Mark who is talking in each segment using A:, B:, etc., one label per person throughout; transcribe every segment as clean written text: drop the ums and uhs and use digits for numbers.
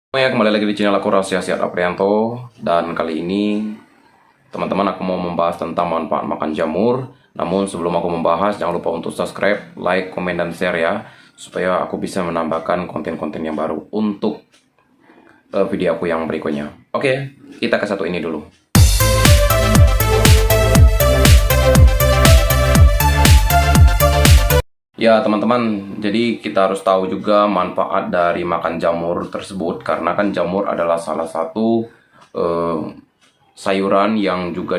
A: Ya, kembali lagi di channel aku Rahasia Sehat Aprianto. Dan kali ini teman-teman aku mau membahas tentang manfaat makan jamur. Namun sebelum aku membahas, jangan lupa untuk subscribe, like, komen, dan share ya, supaya aku bisa menambahkan konten-konten yang baru untuk video aku yang berikutnya. Oke, kita ke satu ini dulu. Ya teman-teman, jadi kita harus tahu juga manfaat dari makan jamur tersebut, karena kan jamur adalah salah satu sayuran yang juga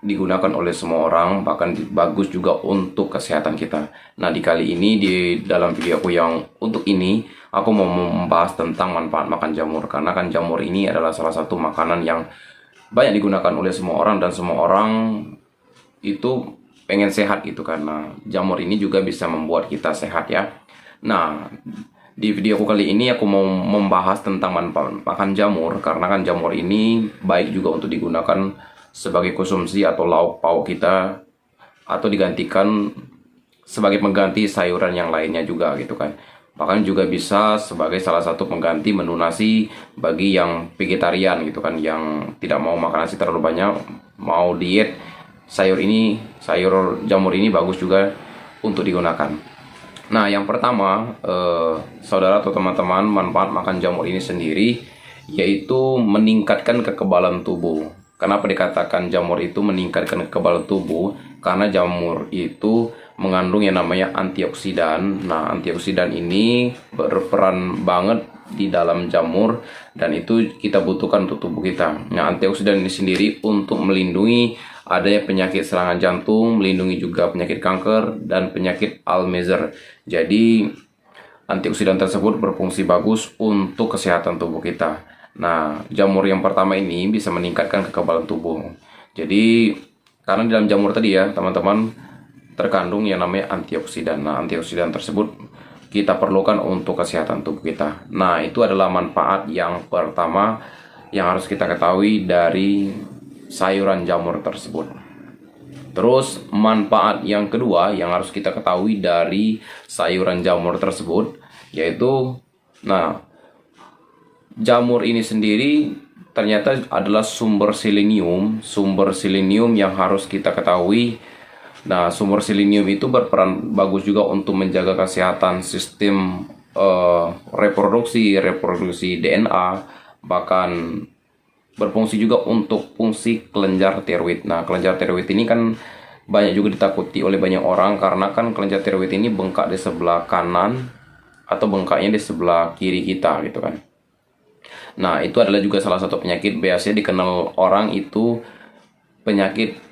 A: digunakan oleh semua orang, bahkan bagus juga untuk kesehatan kita. Nah, di kali ini di dalam video aku yang untuk ini, aku mau membahas tentang manfaat makan jamur, karena kan jamur ini adalah salah satu makanan yang banyak digunakan oleh semua orang, dan semua orang itu pengen sehat gitu, karena jamur ini juga bisa membuat kita sehat ya. Nah, di video aku kali ini aku mau membahas tentang manfaat makan jamur, karena kan jamur ini baik juga untuk digunakan sebagai konsumsi atau lauk pauk kita, atau digantikan sebagai pengganti sayuran yang lainnya juga gitu kan. Bahkan juga bisa sebagai salah satu pengganti menu nasi bagi yang vegetarian gitu kan, yang tidak mau makan nasi terlalu banyak, mau diet. Sayur jamur ini bagus juga untuk digunakan. Nah, yang pertama, saudara atau teman-teman, manfaat makan jamur ini sendiri yaitu meningkatkan kekebalan tubuh. Kenapa dikatakan jamur itu meningkatkan kekebalan tubuh? Karena jamur itu mengandung yang namanya antioksidan. Nah, antioksidan ini berperan banget di dalam jamur, dan itu kita butuhkan untuk tubuh kita. Nah, antioksidan ini sendiri untuk melindungi adanya penyakit serangan jantung, melindungi juga penyakit kanker dan penyakit Alzheimer. Jadi antioksidan tersebut berfungsi bagus untuk kesehatan tubuh kita. Nah, jamur yang pertama ini bisa meningkatkan kekebalan tubuh. Jadi karena di dalam jamur tadi ya teman-teman terkandung yang namanya antioksidan. Nah, antioksidan tersebut kita perlukan untuk kesehatan tubuh kita. Nah, itu adalah manfaat yang pertama yang harus kita ketahui dari sayuran jamur tersebut. Terus manfaat yang kedua yang harus kita ketahui dari sayuran jamur tersebut yaitu, nah, jamur ini sendiri ternyata adalah sumber selenium yang harus kita ketahui. Nah, sumber selenium itu berperan bagus juga untuk menjaga kesehatan sistem reproduksi DNA, bahkan berfungsi juga untuk fungsi kelenjar tiroid. Nah, kelenjar tiroid ini kan banyak juga ditakuti oleh banyak orang, karena kan kelenjar tiroid ini bengkak di sebelah kanan atau bengkaknya di sebelah kiri kita gitu kan. Nah, itu adalah juga salah satu penyakit biasanya dikenal orang itu penyakit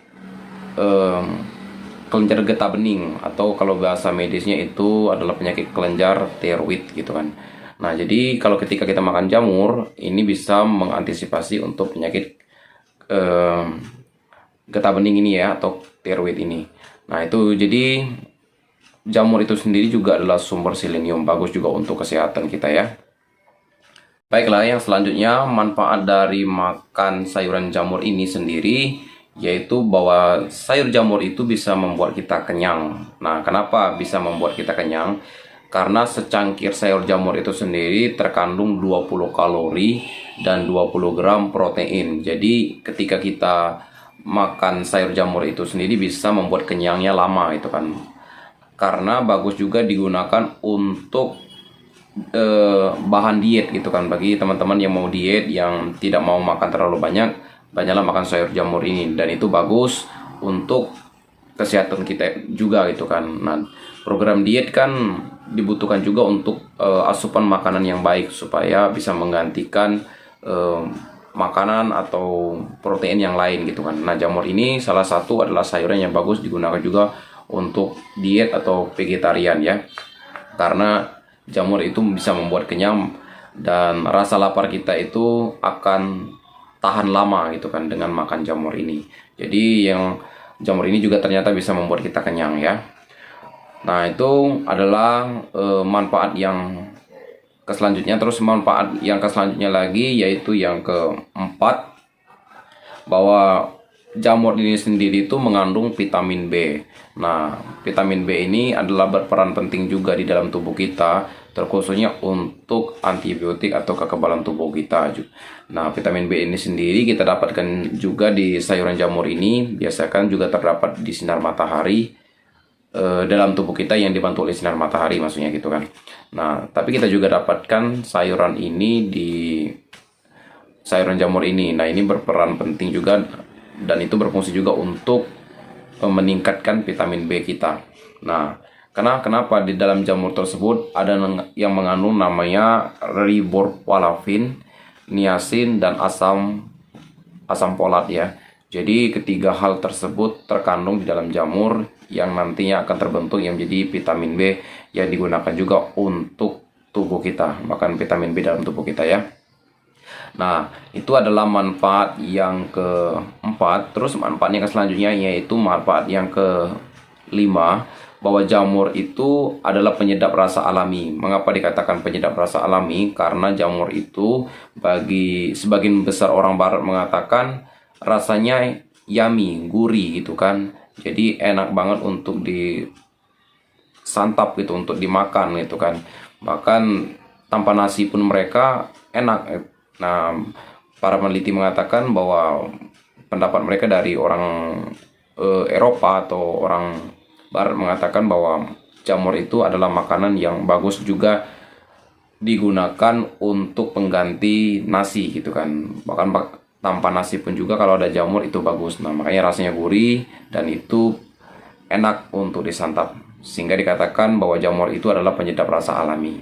A: kelenjar getah bening, atau kalau bahasa medisnya itu adalah penyakit kelenjar tiroid gitu kan. Nah, jadi kalau ketika kita makan jamur, ini bisa mengantisipasi untuk penyakit getah bening ini ya, atau tiroid ini. Nah, itu jadi jamur itu sendiri juga adalah sumber selenium, bagus juga untuk kesehatan kita ya. Baiklah, yang selanjutnya manfaat dari makan sayuran jamur ini sendiri yaitu bahwa sayur jamur itu bisa membuat kita kenyang. Nah, kenapa bisa membuat kita kenyang? Karena secangkir sayur jamur itu sendiri terkandung 20 kalori dan 20 gram protein. Jadi ketika kita makan sayur jamur itu sendiri bisa membuat kenyangnya lama itu kan. Karena bagus juga digunakan untuk bahan diet gitu kan. Bagi teman-teman yang mau diet, yang tidak mau makan terlalu banyak, banyaklah makan sayur jamur ini, dan itu bagus untuk kesehatan kita juga gitu kan. Nah, program diet kan dibutuhkan juga untuk asupan makanan yang baik supaya bisa menggantikan makanan atau protein yang lain gitu kan. Nah, jamur ini salah satu adalah sayuran yang bagus digunakan juga untuk diet atau vegetarian ya, karena jamur itu bisa membuat kenyang dan rasa lapar kita itu akan tahan lama gitu kan dengan makan jamur ini. Jadi yang jamur ini juga ternyata bisa membuat kita kenyang ya. Nah, itu adalah manfaat yang selanjutnya. Terus manfaat yang selanjutnya lagi yaitu yang keempat, bahwa jamur ini sendiri itu mengandung vitamin B. Nah, vitamin B ini adalah berperan penting juga di dalam tubuh kita, terkhususnya untuk antibiotik atau kekebalan tubuh kita. Nah, vitamin B ini sendiri kita dapatkan juga di sayuran jamur ini, biasakan juga terdapat di sinar matahari dalam tubuh kita yang dibantu oleh sinar matahari, maksudnya gitu kan. Nah, tapi kita juga dapatkan sayuran ini di sayuran jamur ini. Nah, ini berperan penting juga dan itu berfungsi juga untuk meningkatkan vitamin B kita. Nah, kenapa di dalam jamur tersebut ada yang mengandung namanya riboflavin, niacin, dan asam folat ya. Jadi ketiga hal tersebut terkandung di dalam jamur yang nantinya akan terbentuk yang menjadi vitamin B yang digunakan juga untuk tubuh kita, makan vitamin B dalam tubuh kita ya. Nah, itu adalah manfaat yang keempat. Terus manfaat yang selanjutnya yaitu manfaat yang kelima, bahwa jamur itu adalah penyedap rasa alami. Mengapa dikatakan penyedap rasa alami? Karena jamur itu bagi sebagian besar orang barat mengatakan rasanya yummy, gurih gitu kan. Jadi enak banget untuk disantap gitu, untuk dimakan gitu kan. Bahkan tanpa nasi pun mereka enak. Nah, para peneliti mengatakan bahwa pendapat mereka dari orang Eropa atau orang Barat mengatakan bahwa jamur itu adalah makanan yang bagus juga digunakan untuk pengganti nasi gitu kan. Bahkan tanpa nasi pun juga kalau ada jamur itu bagus. Nah, makanya rasanya gurih dan itu enak untuk disantap. Sehingga dikatakan bahwa jamur itu adalah penyedap rasa alami.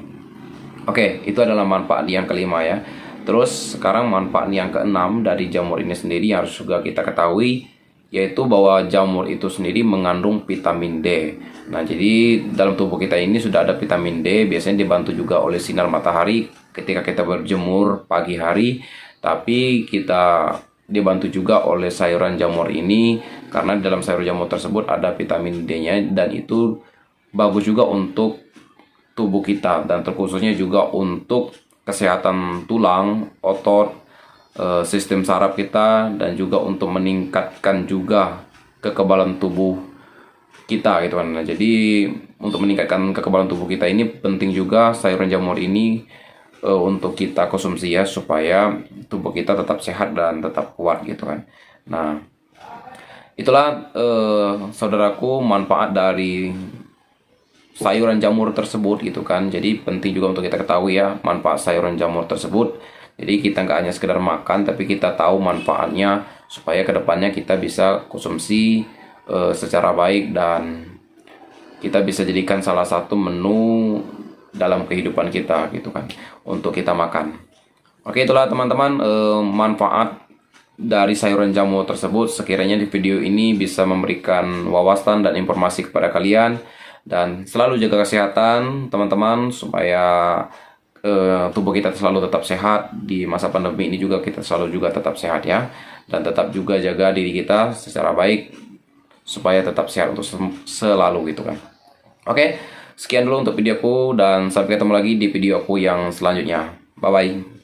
A: Oke, itu adalah manfaat yang kelima ya. Terus sekarang manfaat yang keenam dari jamur ini sendiri yang harus juga kita ketahui, yaitu bahwa jamur itu sendiri mengandung vitamin D. Nah, jadi dalam tubuh kita ini sudah ada vitamin D, biasanya dibantu juga oleh sinar matahari ketika kita berjemur pagi hari, tapi kita dibantu juga oleh sayuran jamur ini karena dalam sayur jamur tersebut ada vitamin D-nya dan itu bagus juga untuk tubuh kita dan terkhususnya juga untuk kesehatan tulang, otot, sistem saraf kita dan juga untuk meningkatkan juga kekebalan tubuh kita gitu kan. Nah, jadi untuk meningkatkan kekebalan tubuh kita ini penting juga sayuran jamur ini untuk kita konsumsi ya supaya tubuh kita tetap sehat dan tetap kuat gitu kan. Nah, itulah saudaraku manfaat dari sayuran jamur tersebut gitu kan. Jadi penting juga untuk kita ketahui ya manfaat sayuran jamur tersebut. Jadi kita nggak hanya sekedar makan, tapi kita tahu manfaatnya supaya kedepannya kita bisa konsumsi secara baik dan kita bisa jadikan salah satu menu dalam kehidupan kita gitu kan untuk kita makan. Oke, itulah teman-teman manfaat dari sayuran jamur tersebut. Sekiranya di video ini bisa memberikan wawasan dan informasi kepada kalian. Dan selalu jaga kesehatan teman-teman supaya tubuh kita selalu tetap sehat. Di masa pandemi ini juga kita selalu juga tetap sehat ya. Dan tetap juga jaga diri kita secara baik supaya tetap sehat untuk selalu gitu kan. Oke, sekian dulu untuk videoku dan sampai ketemu lagi di videoku yang selanjutnya. Bye-bye.